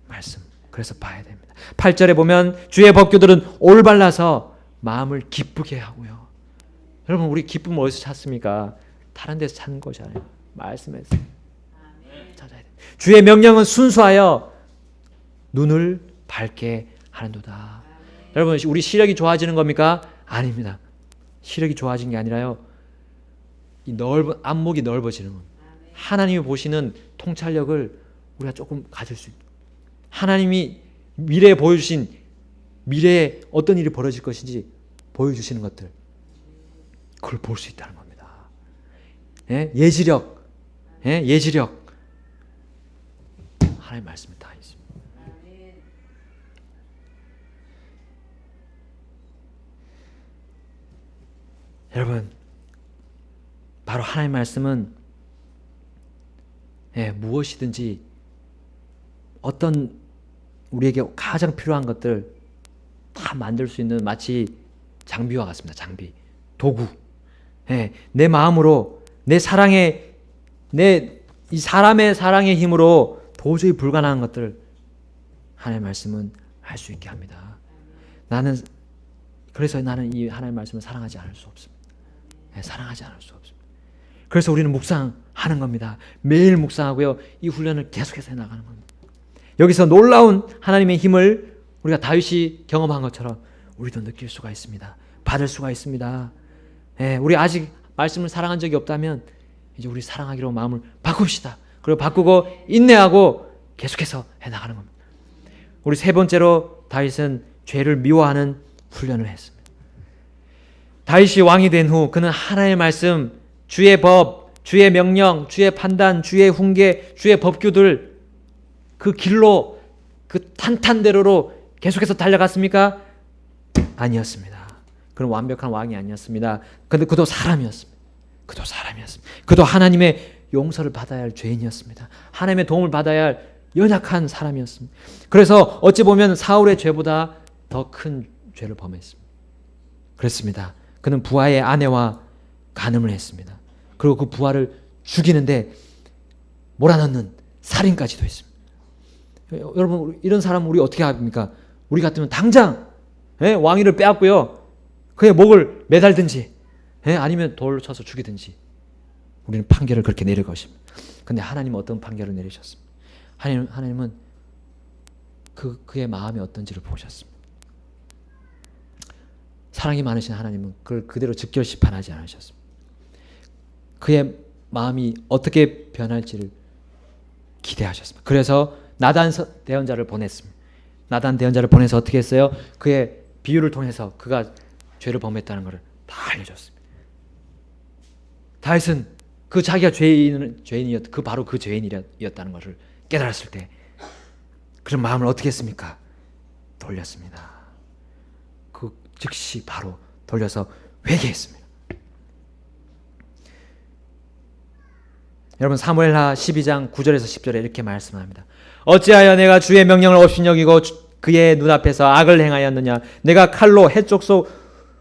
말씀. 그래서 봐야 됩니다. 8절에 보면 주의 법규들은 올바라서 마음을 기쁘게 하고요. 여러분, 우리 기쁨을 어디서 찾습니까? 다른 데서 찾는 것이 아니에요. 말씀에서 찾아야 돼요. 주의 명령은 순수하여 눈을 밝게 하는도다. 여러분, 우리 시력이 좋아지는 겁니까? 아닙니다. 시력이 좋아진 게 아니라요, 이 안목이 넓어지는 겁니다. 하나님이 보시는 통찰력을 우리가 조금 가질 수 있고, 하나님이 미래에 보여주신, 미래에 어떤 일이 벌어질 것인지 보여주시는 것들, 그걸 볼 수 있다는 겁니다. 예지력. 하나님의 말씀이 다 있습니다. 여러분, 바로 하나님의 말씀은 무엇이든지 어떤 우리에게 가장 필요한 것들 다 만들 수 있는 마치 장비와 같습니다. 장비, 도구. 내 마음으로 내 사랑의 이 사람의 사랑의 힘으로 도저히 불가능한 것들을 하나님의 말씀은 할 수 있게 합니다. 그래서 나는 이 하나님의 말씀을 사랑하지 않을 수 없습니다. 사랑하지 않을 수 없습니다. 그래서 우리는 묵상하는 겁니다. 매일 묵상하고요. 이 훈련을 계속해서 해나가는 겁니다. 여기서 놀라운 하나님의 힘을 우리가 다윗이 경험한 것처럼 우리도 느낄 수가 있습니다. 받을 수가 있습니다. 우리 아직 말씀을 사랑한 적이 없다면 이제 우리 사랑하기로 마음을 바꿉시다. 그리고 바꾸고 인내하고 계속해서 해나가는 겁니다. 우리 세 번째로 다윗은 죄를 미워하는 훈련을 했습니다. 다윗이 왕이 된 후 그는 하나님의 말씀, 주의 법, 주의 명령, 주의 판단, 주의 훈계, 주의 법규들 그 길로 그 탄탄대로로 계속해서 달려갔습니까? 아니었습니다. 그는 완벽한 왕이 아니었습니다. 그런데 그도 사람이었습니다. 그도 하나님의 용서를 받아야 할 죄인이었습니다. 하나님의 도움을 받아야 할 연약한 사람이었습니다. 그래서 어찌 보면 사울의 죄보다 더 큰 죄를 범했습니다. 그렇습니다. 그는 부하의 아내와 간음을 했습니다. 그리고 그 부하를 죽이는데 몰아넣는 살인까지도 했습니다. 여러분 이런 사람 우리 어떻게 합니까? 우리 같으면 당장 왕위를 빼앗고요. 그의 목을 매달든지 아니면 돌로 쳐서 죽이든지 우리는 판결을 그렇게 내릴 것입니다. 그런데 하나님은 어떤 판결을 내리셨습니까? 하나님은 그의 마음이 어떤지를 보셨습니다. 사랑이 많으신 하나님은 그걸 그대로 즉결심판하지 않으셨습니다. 그의 마음이 어떻게 변할지를 기대하셨습니다. 그래서 나단 대언자를 보냈습니다. 나단 대언자를 보내서 어떻게 했어요? 그의 비유를 통해서 그가 죄를 범했다는 것을 다 알려줬습니다. 다윗은 그 자기가 바로 그 죄인이었다는 것을 깨달았을 때 그런 마음을 어떻게 했습니까? 돌렸습니다. 그 즉시 바로 돌려서 회개했습니다. 여러분 사무엘하 12장 9절에서 10절에 이렇게 말씀합니다. 어찌하여 내가 주의 명령을 없이 여기고 그의 눈앞에서 악을 행하였느냐. 내가 칼로 해쪽 속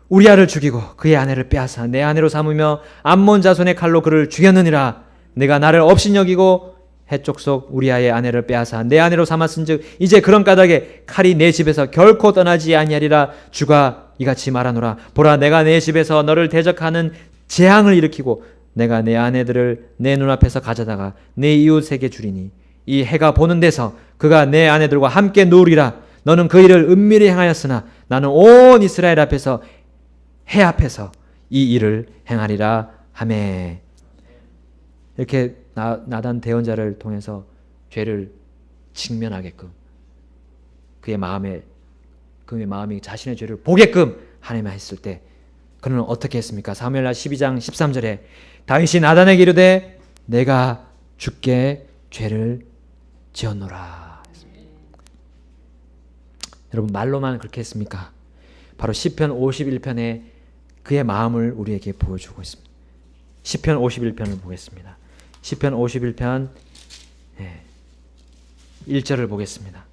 우리아를 죽이고 그의 아내를 빼앗아 내 아내로 삼으며 암몬 자손의 칼로 그를 죽였느니라. 내가 나를 없이 여기고 해쪽 속 우리아의 아내를 빼앗아 내 아내로 삼았은즉 이제 그런 까닭에 칼이 내 집에서 결코 떠나지 아니하리라. 주가 이같이 말하노라. 보라 내가 내 집에서 너를 대적하는 재앙을 일으키고 내가 내 아내들을 내 눈앞에서 가져다가 내 이웃에게 주리니 이 해가 보는 데서 그가 내 아내들과 함께 누우리라. 너는 그 일을 은밀히 행하였으나 나는 온 이스라엘 앞에서 해 앞에서 이 일을 행하리라 하매. 이렇게 나단 대언자를 통해서 죄를 직면하게끔 그의 마음이 자신의 죄를 보게끔 하나님이 했을 때 그는 어떻게 했습니까? 사무엘하 12장 13절에 다윗이 나단에게 이르되 내가 주께 죄를 지었노라. 여러분 말로만 그렇게 했습니까? 바로 시편 51편에 그의 마음을 우리에게 보여주고 있습니다. 시편 51편을 보겠습니다. 시편 51편 1절을 보겠습니다.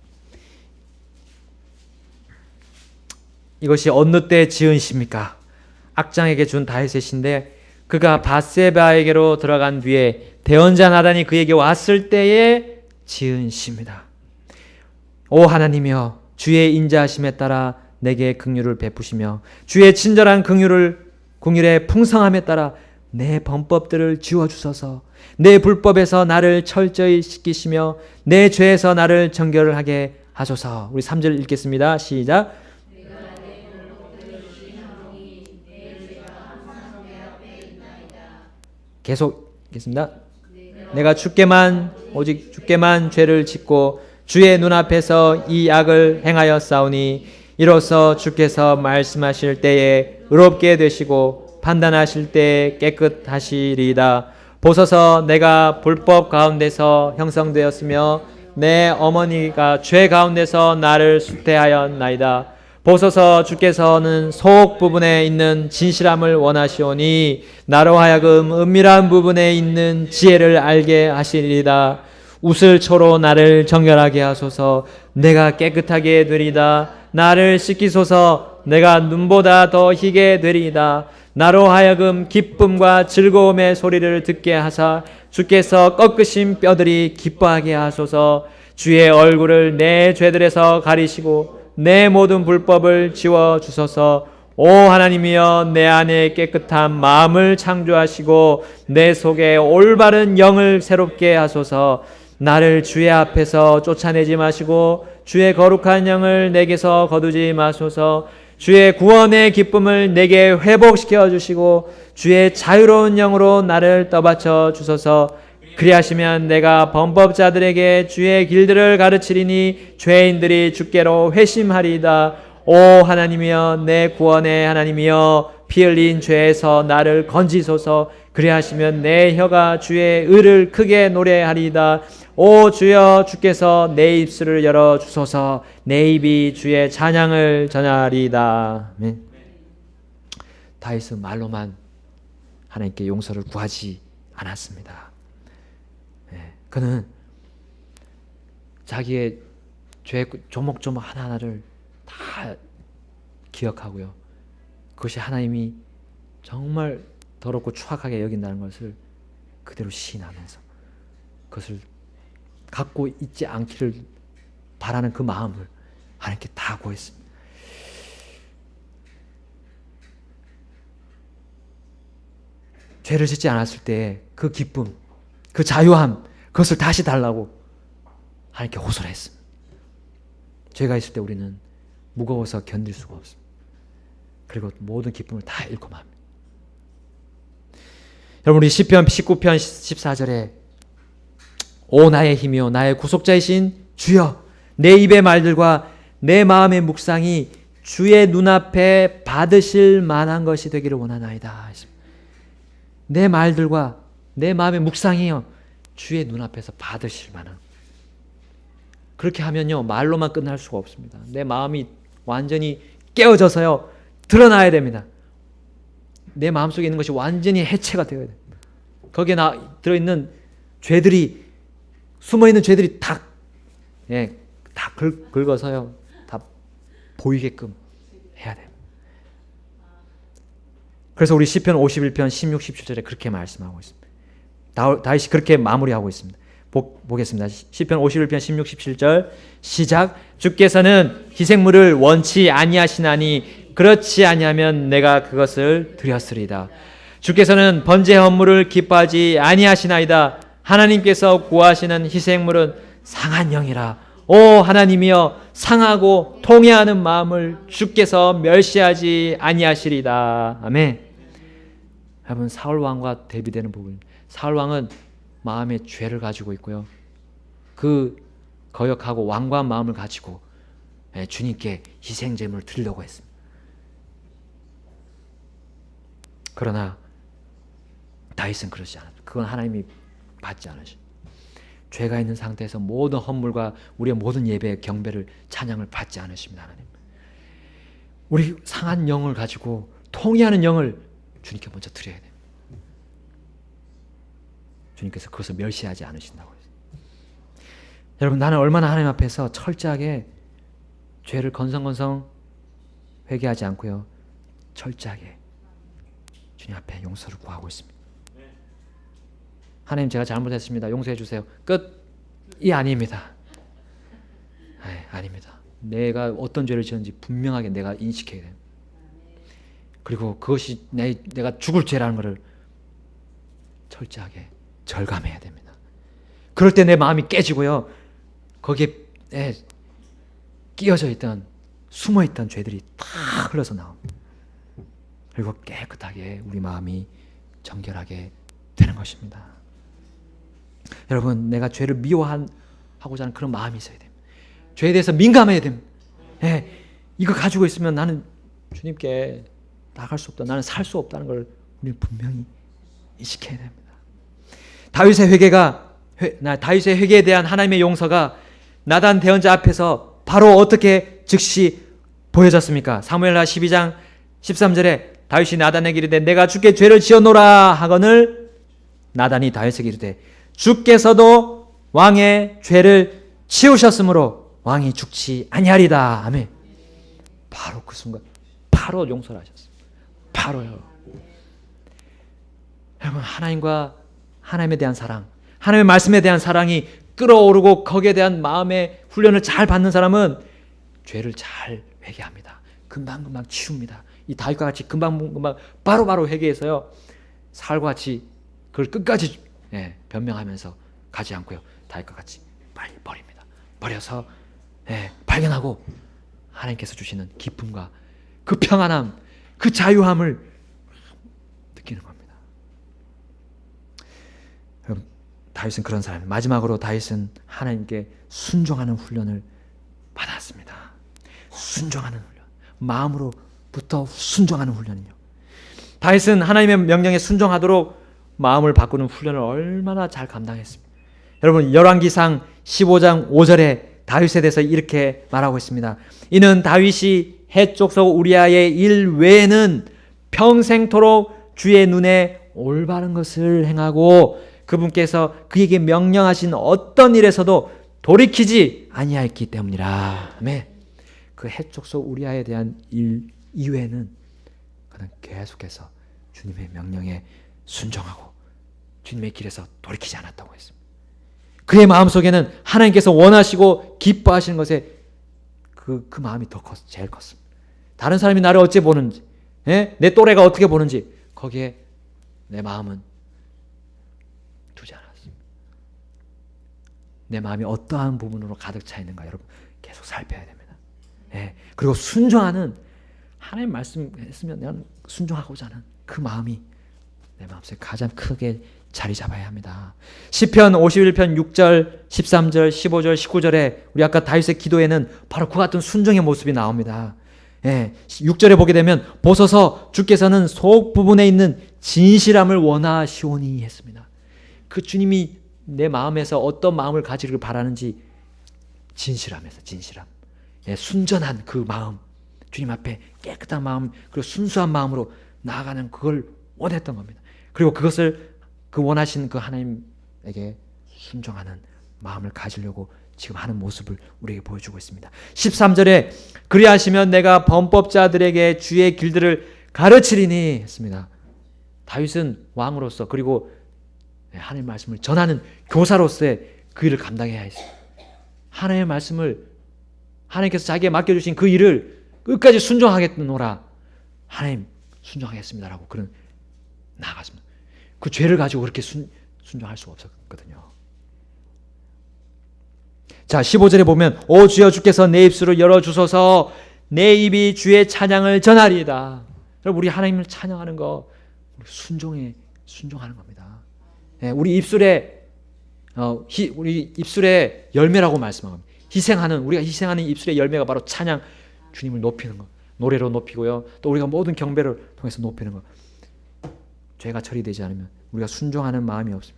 이것이 어느 때 지은 시입니까? 악장에게 준 다윗의 시인데 그가 밧세바에게로 들어간 뒤에 대언자 나단이 그에게 왔을 때에 지은 시입니다. 오 하나님이여 주의 인자하심에 따라 내게 긍휼을 베푸시며 주의 친절한 긍휼의 풍성함에 따라 내 범법들을 지워주소서. 내 불법에서 나를 철저히 씻기시며 내 죄에서 나를 정결을 하게 하소서. 우리 3절 읽겠습니다. 시작. 계속 읽겠습니다. 내가 오직 주께만 죄를 짓고 주의 눈앞에서 이 악을 행하였사오니 이로써 주께서 말씀하실 때에 의롭게 되시고 판단하실 때에 깨끗하시리이다. 보소서 내가 불법 가운데서 형성되었으며 내 어머니가 죄 가운데서 나를 수태하였나이다. 보소서 주께서는 속 부분에 있는 진실함을 원하시오니 나로 하여금 은밀한 부분에 있는 지혜를 알게 하시리이다. 웃을초로 나를 정결하게 하소서. 내가 깨끗하게 되리이다. 나를 씻기소서. 내가 눈보다 더 희게 되리이다. 나로 하여금 기쁨과 즐거움의 소리를 듣게 하사 주께서 꺾으신 뼈들이 기뻐하게 하소서. 주의 얼굴을 내 죄들에서 가리시고 내 모든 불법을 지워 주소서. 오 하나님이여, 내 안에 깨끗한 마음을 창조하시고 내 속에 올바른 영을 새롭게 하소서. 나를 주의 앞에서 쫓아내지 마시고 주의 거룩한 영을 내게서 거두지 마소서. 주의 구원의 기쁨을 내게 회복시켜 주시고 주의 자유로운 영으로 나를 떠받쳐 주소서. 그리하시면 내가 범법자들에게 주의 길들을 가르치리니 죄인들이 주께로 회심하리이다. 오 하나님이여, 내 구원의 하나님이여, 피 흘린 죄에서 나를 건지소서. 그리하시면 내 혀가 주의 의를 크게 노래하리이다. 오 주여, 주께서 내 입술을 열어 주소서. 내 입이 주의 찬양을 전하리이다. 아멘. 다윗은 말로만 하나님께 용서를 구하지 않았습니다. 그는 자기의 죄 조목조목 하나하나를 다 기억하고요, 그것이 하나님이 정말 더럽고 추악하게 여긴다는 것을 그대로 시인하면서 그것을 갖고 있지 않기를 바라는 그 마음을 하나님께 다 구했습니다. 죄를 짓지 않았을 때 그 기쁨, 그 자유함, 그것을 다시 달라고 하나님께 호소를 했습니다. 죄가 있을 때 우리는 무거워서 견딜 수가 없습니다. 그리고 모든 기쁨을 다 잃고 맙니다. 여러분, 우리 시편 19편 14절에 오 나의 힘이요 나의 구속자이신 주여, 내 입의 말들과 내 마음의 묵상이 주의 눈앞에 받으실 만한 것이 되기를 원하나이다. 내 말들과 내 마음의 묵상이요 주의 눈앞에서 받으실 만한, 그렇게 하면요 말로만 끝날 수가 없습니다. 내 마음이 완전히 깨어져서요 드러나야 됩니다. 내 마음속에 있는 것이 완전히 해체가 되어야 됩니다. 거기에 들어있는 죄들이, 숨어있는 죄들이 다 긁어서요 다 보이게끔 해야 돼요. 그래서 우리 시편 51편 16, 17절에 그렇게 말씀하고 있습니다. 다윗이 그렇게 마무리하고 있습니다. 보겠습니다. 시편 51편 16, 17절 시작. 주께서는 희생물을 원치 아니하시나니 그렇지 아니하면 내가 그것을 드렸으리다. 주께서는 번제 헌물을 기뻐하지 아니하시나이다. 하나님께서 구하시는 희생물은 상한 영이라. 오 하나님이여, 상하고 통회하는 마음을 주께서 멸시하지 아니하시리다. 아멘. 여러분, 사울 왕과 대비되는 부분입니다. 사울 왕은 마음에 죄를 가지고 있고요, 그 거역하고 완고한 마음을 가지고 주님께 희생 제물을 드리려고 했습니다. 그러나 다윗은 그러지 않았습니다. 그건 하나님이 받지 않으십니다. 죄가 있는 상태에서 모든 헌물과 우리의 모든 예배, 경배를, 찬양을 받지 않으십니다. 하나님, 우리 상한 영을 가지고 통회하는 영을 주님께 먼저 드려야 돼요. 주님께서 그것을 멸시하지 않으신다고 했어요. 여러분, 나는 얼마나 하나님 앞에서 철저하게 죄를 건성건성 회개하지 않고요, 철저하게 주님 앞에 용서를 구하고 있습니다. 하나님, 제가 잘못했습니다. 용서해 주세요. 끝이 아닙니다. 아닙니다. 내가 어떤 죄를 지었는지 분명하게 내가 인식해야 돼요. 그리고 그것이 내가 죽을 죄라는 것을 철저하게 절감해야 됩니다. 그럴 때 내 마음이 깨지고요, 거기에 끼어져 있던, 숨어 있던 죄들이 다 흘러서 나옵니다. 그리고 깨끗하게 우리 마음이 정결하게 되는 것입니다. 여러분, 내가 죄를 미워하고자 하는 그런 마음이 있어야 됩니다. 죄에 대해서 민감해야 됩니다. 이거 가지고 있으면 나는 주님께 나갈 수 없다, 나는 살 수 없다는 걸 우리는 분명히 인식해야 됩니다. 다윗의 회개에 대한 하나님의 용서가 나단 대언자 앞에서 바로 어떻게 즉시 보여졌습니까? 사무엘하 12장 13절에 다윗이 나단에게 이르되 내가 주께 죄를 지었노라 하거늘 나단이 다윗에게 이르되 주께서도 왕의 죄를 치우셨으므로 왕이 죽지 아니하리다. 아멘. 바로 그 순간 바로 용서를 하셨어요. 바로요. 여러분, 하나님에 대한 사랑, 하나님의 말씀에 대한 사랑이 끓어오르고 거기에 대한 마음의 훈련을 잘 받는 사람은 죄를 잘 회개합니다. 금방금방 치웁니다. 이 다윗과 같이 금방금방 바로바로 회개해서요, 살과 같이 그걸 끝까지 변명하면서 가지 않고요, 다윗과 같이 빨리 버립니다. 버려서 발견하고 하나님께서 주시는 기쁨과 그 평안함, 그 자유함을 느끼는 겁니다. 여러분, 다윗은 그런 사람이에요. 마지막으로 다윗은 하나님께 순종하는 훈련을 받았습니다. 순종하는 훈련, 마음으로부터 순종하는 훈련이요. 다윗은 하나님의 명령에 순종하도록 마음을 바꾸는 훈련을 얼마나 잘 감당했습니까? 여러분, 열왕기상 15장 5절에 다윗에 대해서 이렇게 말하고 있습니다. 이는 다윗이 해족속 우리아의 일 외에는 평생토록 주의 눈에 올바른 것을 행하고 그분께서 그에게 명령하신 어떤 일에서도 돌이키지 아니하였기 때문이라. 아멘. 그 해족속 우리아에 대한 일 이외에는 그는 계속해서 주님의 명령에 순종하고 주님의 길에서 돌이키지 않았다고 했습니다. 그의 마음속에는 하나님께서 원하시고 기뻐하시는 것에 그 마음이 제일 컸습니다. 다른 사람이 나를 어찌 보는지, 내 또래가 어떻게 보는지 거기에 내 마음은 두지 않았습니다. 내 마음이 어떠한 부분으로 가득 차 있는가 여러분 계속 살펴야 됩니다. 그리고 순종하는, 하나님 말씀했으면 내가 순종하고자 하는 그 마음이 내 마음속에 가장 크게 자리 잡아야 합니다. 시편 51편 6절, 13절, 15절, 19절에 우리 아까 다윗의 기도에는 바로 그 같은 순종의 모습이 나옵니다. 6절에 보게 되면 보소서 주께서는 속 부분에 있는 진실함을 원하시오니 했습니다. 그 주님이 내 마음에서 어떤 마음을 가지기를 바라는지 진실함에서 진실함, 순전한 그 마음, 주님 앞에 깨끗한 마음, 그리고 순수한 마음으로 나아가는 그걸 원했던 겁니다. 그리고 그것을 그 원하신 그 하나님에게 순종하는 마음을 가지려고 지금 하는 모습을 우리에게 보여주고 있습니다. 13절에 그리하시면 내가 범법자들에게 주의 길들을 가르치리니 했습니다. 다윗은 왕으로서 그리고 하나님의 말씀을 전하는 교사로서의 그 일을 감당해야 했습니다. 하나님의 말씀을 하나님께서 자기에게 맡겨주신 그 일을 끝까지 순종하겠노라, 하나님 순종하겠습니다라고 그는 나아갔습니다. 그 죄를 가지고 그렇게 순종할 수가 없었거든요. 자, 15절에 보면 오 주여 주께서 내 입술을 열어주소서 내 입이 주의 찬양을 전하리이다. 우리 하나님을 찬양하는 거 순종하는 겁니다. 우리 입술에 열매라고 말씀합니다. 우리가 희생하는 입술의 열매가 바로 찬양, 주님을 높이는 것, 노래로 높이고요. 또 우리가 모든 경배를 통해서 높이는 것. 죄가 처리되지 않으면 우리가 순종하는 마음이 없으면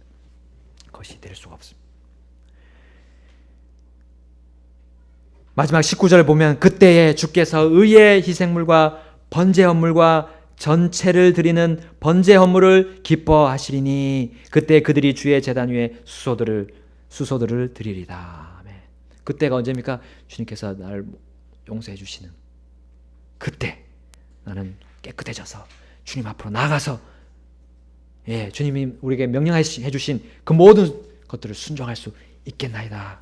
그것이 될 수가 없습니다. 마지막 19절을 보면 그때에 주께서 의의 희생물과 번제 헌물과 전체를 드리는 번제 헌물을 기뻐하시리니 그때 그들이 주의 제단 위에 수소들을 드리리다. 아멘. 그때가 언제입니까? 주님께서 나를 용서해 주시는 그때 나는 깨끗해져서 주님 앞으로 나가서 주님이 우리에게 명령해 주신 그 모든 것들을 순종할 수 있겠나이다.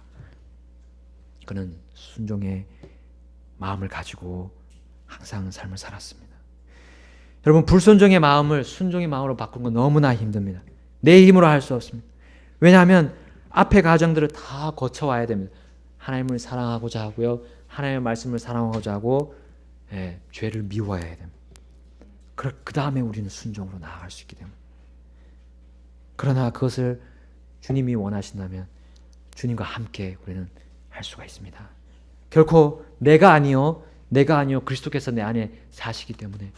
그는 순종의 마음을 가지고 항상 삶을 살았습니다. 여러분, 불순종의 마음을 순종의 마음으로 바꾸는 건 너무나 힘듭니다. 내 힘으로 할 수 없습니다. 왜냐하면 앞의 과정들을 다 거쳐와야 됩니다. 하나님을 사랑하고자 하고요, 하나님의 말씀을 사랑하고자 하고 죄를 미워해야 됩니다. 그 다음에 우리는 순종으로 나아갈 수 있기 때문에. 그러나 그것을 주님이 원하신다면 주님과 함께 우리는 할 수가 있습니다. 결코 내가 아니요 그리스도께서 내 안에 사시기 때문에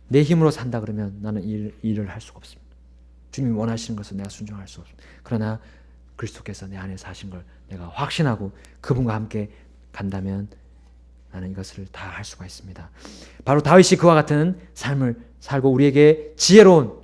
내 힘으로 산다 그러면 나는 일을 할 수가 없습니다. 주님이 원하시는 것을 내가 순종할 수 없습니다. 그러나 그리스도께서 내 안에 사신 걸 내가 확신하고 그분과 함께 간다면 나는 이것을 다 할 수가 있습니다. 바로 다윗이 그와 같은 삶을 살고 우리에게 지혜로운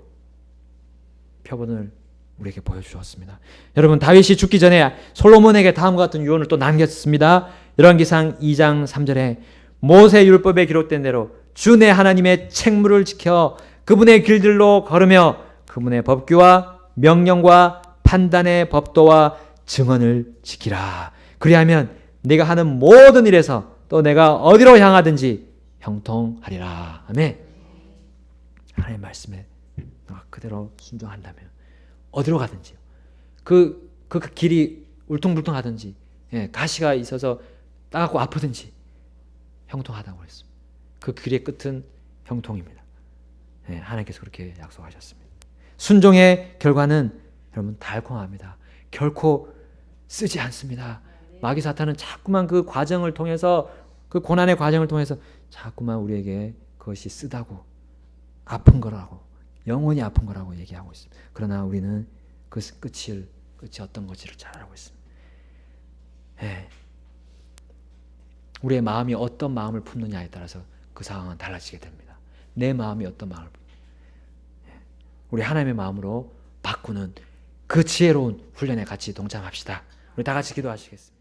표본을 우리에게 보여주었습니다. 여러분, 다윗이 죽기 전에 솔로몬에게 다음과 같은 유언을 또 남겼습니다. 열왕기상 2장 3절에 모세 율법에 기록된 대로 주 내 하나님의 책무를 지켜 그분의 길들로 걸으며 그분의 법규와 명령과 판단의 법도와 증언을 지키라. 그리하면 네가 하는 모든 일에서 또 내가 어디로 향하든지 형통하리라. 아멘. 하나님의 말씀에 그대로 순종한다면 어디로 가든지요. 그 길이 울퉁불퉁하든지 가시가 있어서 따갑고 아프든지 형통하다고 그랬습니다. 그 길의 끝은 형통입니다. 하나님께서 그렇게 약속하셨습니다. 순종의 결과는 여러분 달콤합니다. 결코 쓰지 않습니다. 마귀 사탄은 자꾸만 그 과정을 통해서 그 고난의 과정을 통해서 자꾸만 우리에게 그것이 쓰다고 아픈 거라고 영원히 아픈 거라고 얘기하고 있습니다. 그러나 우리는 그 끝이 어떤 것인지를 잘 알고 있습니다. 우리의 마음이 어떤 마음을 품느냐에 따라서 그 상황은 달라지게 됩니다. 내 마음이 어떤 마음을 우리 하나님의 마음으로 바꾸는 그 지혜로운 훈련에 같이 동참합시다. 우리 다 같이 기도하시겠습니다.